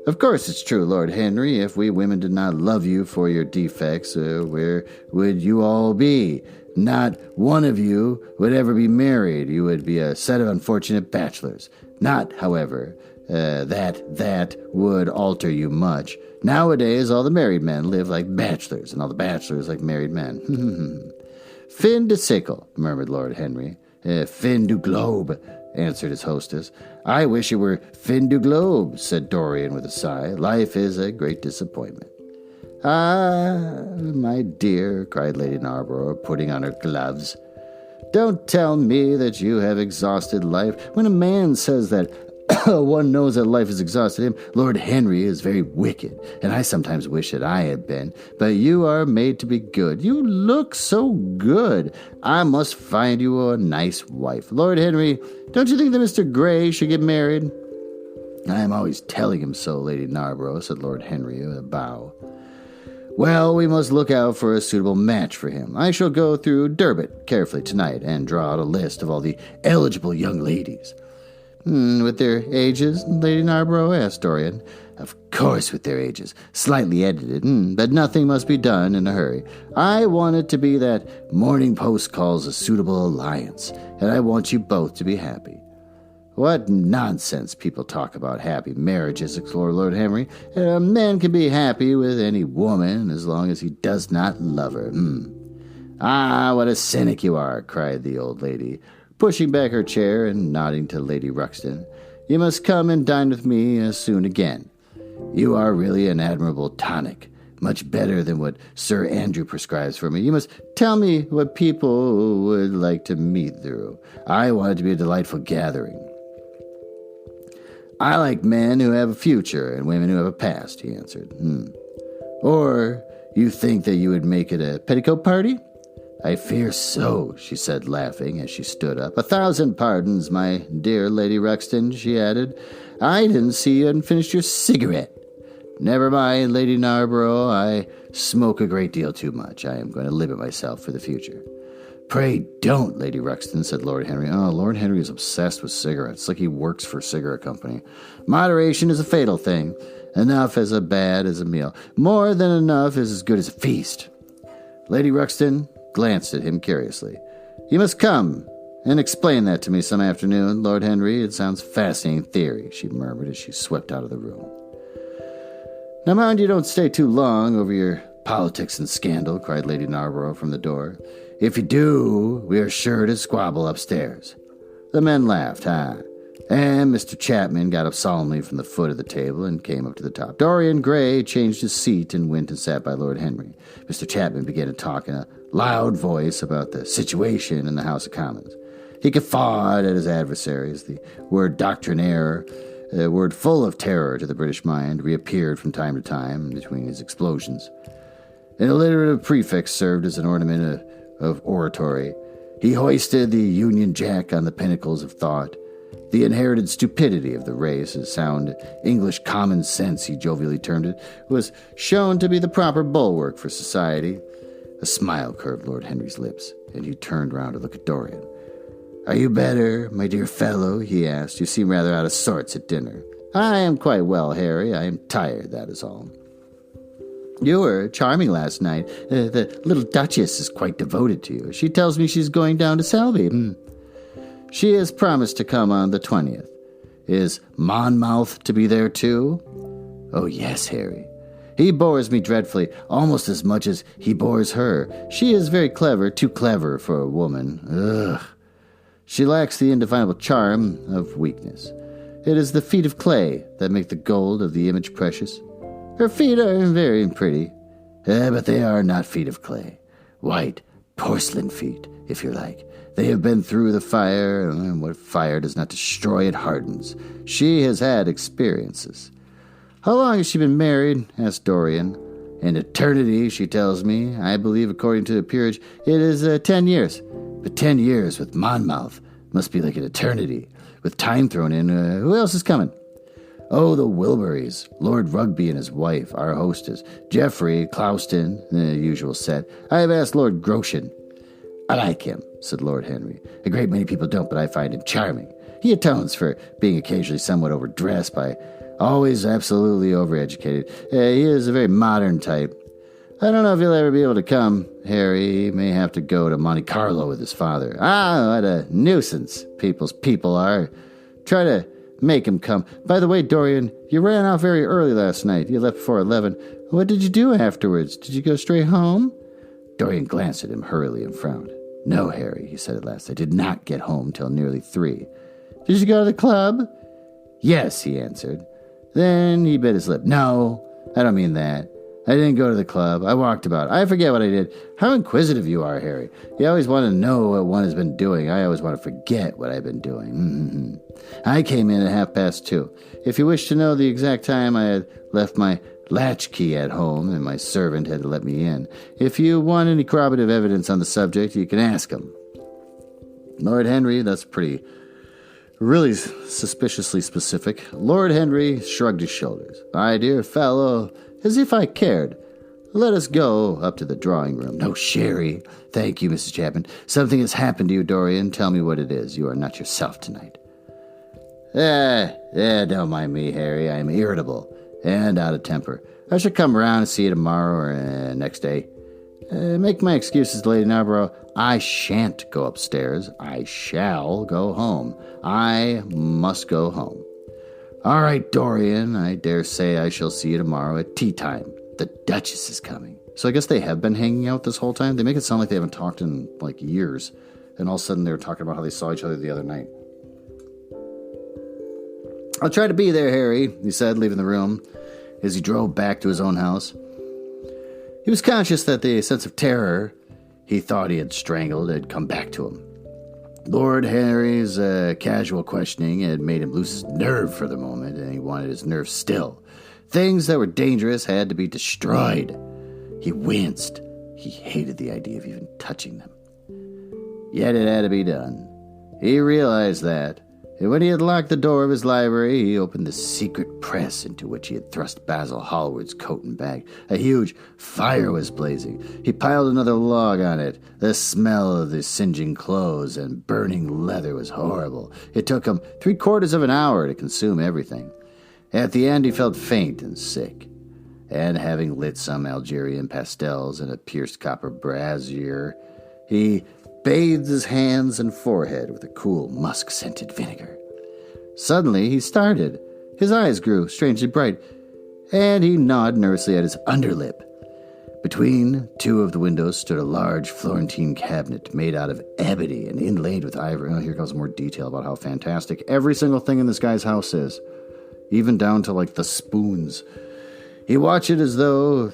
A: Of course it's true, Lord Henry. If we women did not love you for your defects, where would you all be? Not one of you would ever be married. You would be a set of unfortunate bachelors. Not, however, that would alter you much. Nowadays, all the married men live like bachelors, and all the bachelors like married men. Fin de siècle, murmured Lord Henry. Fin du globe, answered his hostess. I wish it were fin du globe, said Dorian with a sigh. Life is a great disappointment. Ah, my dear, cried Lady Narborough, putting on her gloves. Don't tell me that you have exhausted life. When a man says that, one knows that life has exhausted him. Lord Henry is very wicked, and I sometimes wish that I had been. But you are made to be good. You look so good. I must find you a nice wife. Lord Henry, don't you think that Mr. Gray should get married? I am always telling him so, Lady Narborough, said Lord Henry with a bow. Well, we must look out for a suitable match for him. I shall go through Durbet carefully tonight and draw out a list of all the eligible young ladies. With their ages? Lady Narborough asked Dorian. Of course with their ages. Slightly edited, but nothing must be done in a hurry. I want it to be that Morning Post calls a suitable alliance, and I want you both to be happy. What nonsense people talk about happy marriages, explored Lord Henry. A man can be happy with any woman as long as he does not love her. Ah, what a cynic you are, cried the old lady, pushing back her chair and nodding to Lady Ruxton. You must come and dine with me soon again. You are really an admirable tonic, much better than what Sir Andrew prescribes for me. You must tell me what people would like to meet through. I want it to be a delightful gathering. I like men who have a future and women who have a past, he answered. Or you think that you would make it a petticoat party? I fear so, she said, laughing as she stood up. 1,000 pardons, my dear Lady Ruxton, she added. I didn't see you hadn't finished your cigarette. Never mind, Lady Narborough, I smoke a great deal too much. I am going to limit myself for the future. Pray don't, Lady Ruxton, said Lord Henry. Oh, Lord Henry is obsessed with cigarettes, like he works for a cigarette company. Moderation is a fatal thing. Enough is as bad as a meal. More than enough is as good as a feast. Lady Ruxton glanced at him curiously. You must come and explain that to me some afternoon, Lord Henry. It sounds fascinating theory, she murmured as she swept out of the room. Now mind you don't stay too long over your politics and scandal, cried Lady Narborough from the door. If you do, we are sure to squabble upstairs. The men laughed, and Mr. Chapman got up solemnly from the foot of the table and came up to the top. Dorian Gray changed his seat and went and sat by Lord Henry. Mr. Chapman began to talk in a loud voice about the situation in the House of Commons. He guffawed at his adversaries. The word doctrinaire, a word full of terror to the British mind, reappeared from time to time between his explosions. An alliterative prefix served as an ornament of oratory. He hoisted the Union Jack on the pinnacles of thought. The inherited stupidity of the race, as sound English common sense, he jovially termed it, was shown to be the proper bulwark for society. A smile curved Lord Henry's lips, and he turned round to look at Dorian. Are you better, my dear fellow? He asked. You seem rather out of sorts at dinner. I am quite well, Harry. I am tired, that is all. You were charming last night. The little Duchess is quite devoted to you. She tells me she's going down to Selby. She has promised to come on the 20th. Is Monmouth to be there too? Oh, yes, Harry. He bores me dreadfully, almost as much as he bores her. She is very clever, too clever for a woman. Ugh. She lacks the indefinable charm of weakness. It is the feet of clay that make the gold of the image precious. Her feet are very pretty, but they are not feet of clay. White, porcelain feet, if you like. They have been through the fire, and what fire does not destroy, it hardens. She has had experiences. How long has she been married? Asked Dorian. An eternity, she tells me. I believe, according to the peerage, it is 10 years. But 10 years with Monmouth must be like an eternity. With time thrown in, who else is coming? Oh, the Wilburys, Lord Rugby and his wife, our hostess, Geoffrey, Clouston, the usual set. I have asked Lord Groshen. I like him, said Lord Henry. A great many people don't, but I find him charming. He atones for being occasionally somewhat overdressed by always absolutely overeducated. He is a very modern type. I don't know if he'll ever be able to come, Harry. He may have to go to Monte Carlo with his father. Ah, what a nuisance people's people are. Try to make him come. By the way, Dorian, you ran off very early last night. You left before 11. What did you do afterwards? Did you go straight home? Dorian glanced at him hurriedly and frowned. No, Harry, he said at last. I did not get home till nearly 3. Did you go to the club? Yes, he answered. Then he bit his lip. No, I don't mean that. I didn't go to the club. I walked about. I forget what I did. How inquisitive you are, Harry. You always want to know what one has been doing. I always want to forget what I've been doing. I came in at 2:30. If you wish to know the exact time, I had left my latchkey at home, and my servant had to let me in. If you want any corroborative evidence on the subject, you can ask him. Lord Henry, that's really suspiciously specific. Lord Henry shrugged his shoulders. My dear fellow, as if I cared. Let us go up to the drawing room. No sherry. Thank you, Mrs. Chapman. Something has happened to you, Dorian. Tell me what it is. You are not yourself tonight. Don't mind me, Harry. I am irritable and out of temper. I shall come round and see you tomorrow or next day. Make my excuses, Lady Narborough. I shan't go upstairs. I shall go home. I must go home. All right, Dorian, I dare say I shall see you tomorrow at tea time. The Duchess is coming. So I guess they have been hanging out this whole time. They make it sound like they haven't talked in, years. And all of a sudden they were talking about how they saw each other the other night. I'll try to be there, Harry, he said, leaving the room as he drove back to his own house. He was conscious that the sense of terror he thought he had strangled had come back to him. Lord Henry's casual questioning had made him lose his nerve for the moment, and he wanted his nerve still. Things that were dangerous had to be destroyed. He winced. He hated the idea of even touching them. Yet it had to be done. He realized that, and when he had locked the door of his library, he opened the secret press into which he had thrust Basil Hallward's coat and bag. A huge fire was blazing. He piled another log on it. The smell of the singeing clothes and burning leather was horrible. It took him 3/4 of an hour to consume everything. At the end, he felt faint and sick, and having lit some Algerian pastels in a pierced copper brazier, he bathed his hands and forehead with a cool, musk-scented vinegar. Suddenly, he started. His eyes grew strangely bright, and he gnawed nervously at his underlip. Between two of the windows stood a large Florentine cabinet made out of ebony and inlaid with ivory. Oh, here goes more detail about how fantastic every single thing in this guy's house is, even down to, the spoons. He watched it as though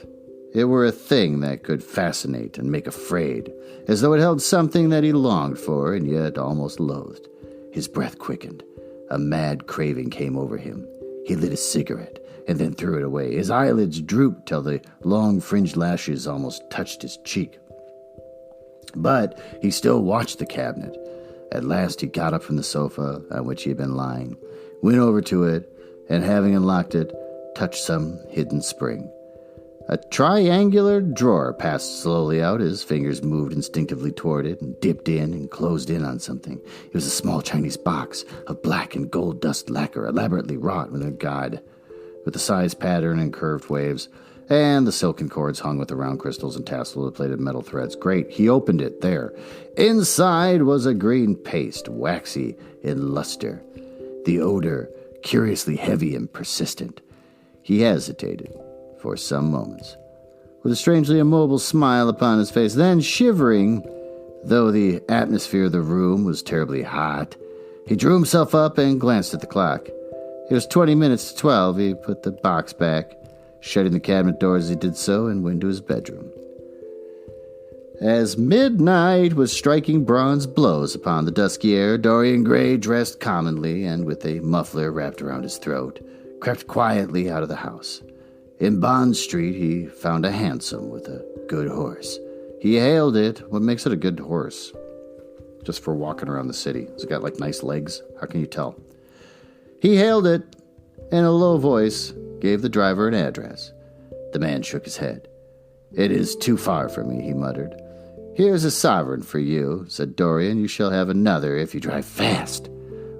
A: it were a thing that could fascinate and make afraid, as though it held something that he longed for and yet almost loathed. His breath quickened. A mad craving came over him. He lit a cigarette and then threw it away. His eyelids drooped till the long fringed lashes almost touched his cheek. But he still watched the cabinet. At last he got up from the sofa on which he had been lying, went over to it, and having unlocked it, touched some hidden spring. A triangular drawer passed slowly out. His fingers moved instinctively toward it and dipped in and closed in on something. It was a small Chinese box of black and gold dust lacquer, elaborately wrought with the size pattern and curved waves, and the silken cords hung with the round crystals and tassel of plated metal threads. Great. He opened it there. Inside was a green paste, waxy in luster. The odor, curiously heavy and persistent. He hesitated for some moments, with a strangely immobile smile upon his face. Then, shivering, though the atmosphere of the room was terribly hot, he drew himself up and glanced at the clock. It was 20 minutes to 12. He put the box back, shutting the cabinet door as he did so, and went to his bedroom. As midnight was striking bronze blows upon the dusky air, Dorian Gray, dressed commonly and with a muffler wrapped around his throat, crept quietly out of the house. In Bond Street, he found a hansom with a good horse. He hailed it. What makes it a good horse? Just for walking around the city. Has it got, nice legs? How can you tell? He hailed it, in a low voice, gave the driver an address. The man shook his head. "It is too far for me," he muttered. "Here's a sovereign for you," said Dorian. "You shall have another if you drive fast."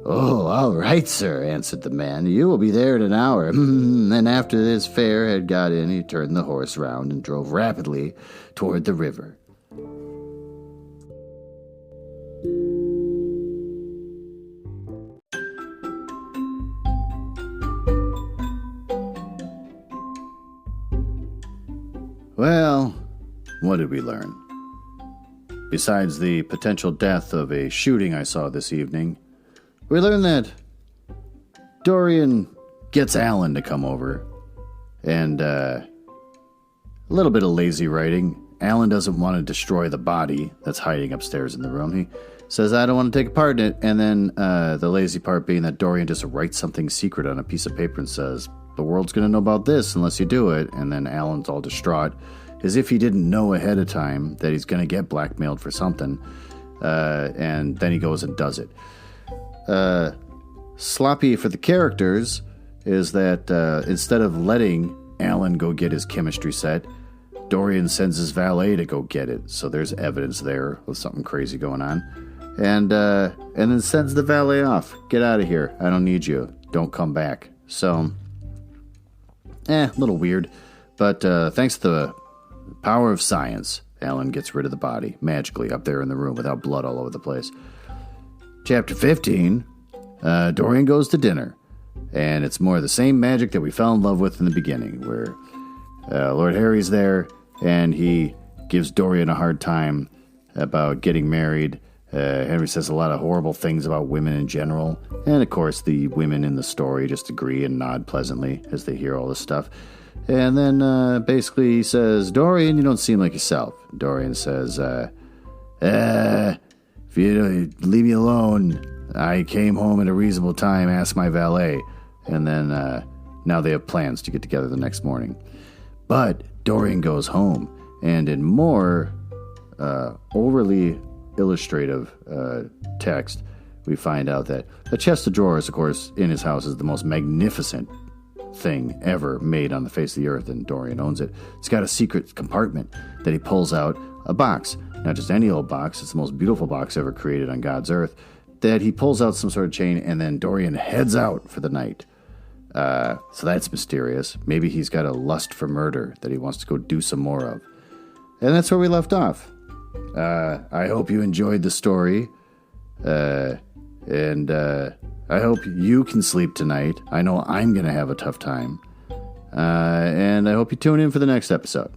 A: "Oh, all right, sir," answered the man. "You will be there in an hour." And after his fare had got in, he turned the horse round and drove rapidly toward the river. Well, what did we learn? Besides the potential death of a shooting I saw this evening, we learned that Dorian gets Alan to come over, and a little bit of lazy writing. Alan doesn't want to destroy the body that's hiding upstairs in the room. He says, "I don't want to take a part in it," and then the lazy part being that Dorian just writes something secret on a piece of paper and says, "The world's going to know about this unless you do it," and then Alan's all distraught, as if he didn't know ahead of time that he's going to get blackmailed for something, and then he goes and does it. Sloppy for the characters is that instead of letting Alan go get his chemistry set, Dorian sends his valet to go get it. So there's evidence there of something crazy going on. And then sends the valet off. "Get out of here. I don't need you. Don't come back." So, a little weird. But thanks to the power of science, Alan gets rid of the body magically up there in the room without blood all over the place. Chapter 15, Dorian goes to dinner. And it's more of the same magic that we fell in love with in the beginning, where Lord Harry's there, and he gives Dorian a hard time about getting married. Henry says a lot of horrible things about women in general, and of course the women in the story just agree and nod pleasantly as they hear all this stuff. And then basically he says, "Dorian, you don't seem like yourself." Dorian says, "If if you leave me alone, I came home at a reasonable time, asked my valet. And then now they have plans to get together the next morning. But Dorian goes home, and in more overly illustrative text, we find out that the chest of drawers, of course, in his house is the most magnificent thing ever made on the face of the earth, and Dorian owns it. It's got a secret compartment that he pulls out a box. Not just any old box, it's the most beautiful box ever created on God's earth, that he pulls out some sort of chain, and then Dorian heads out for the night. So that's mysterious. Maybe he's got a lust for murder that he wants to go do some more of. And that's where we left off. I hope you enjoyed the story. And I hope you can sleep tonight. I know I'm going to have a tough time. And I hope you tune in for the next episode.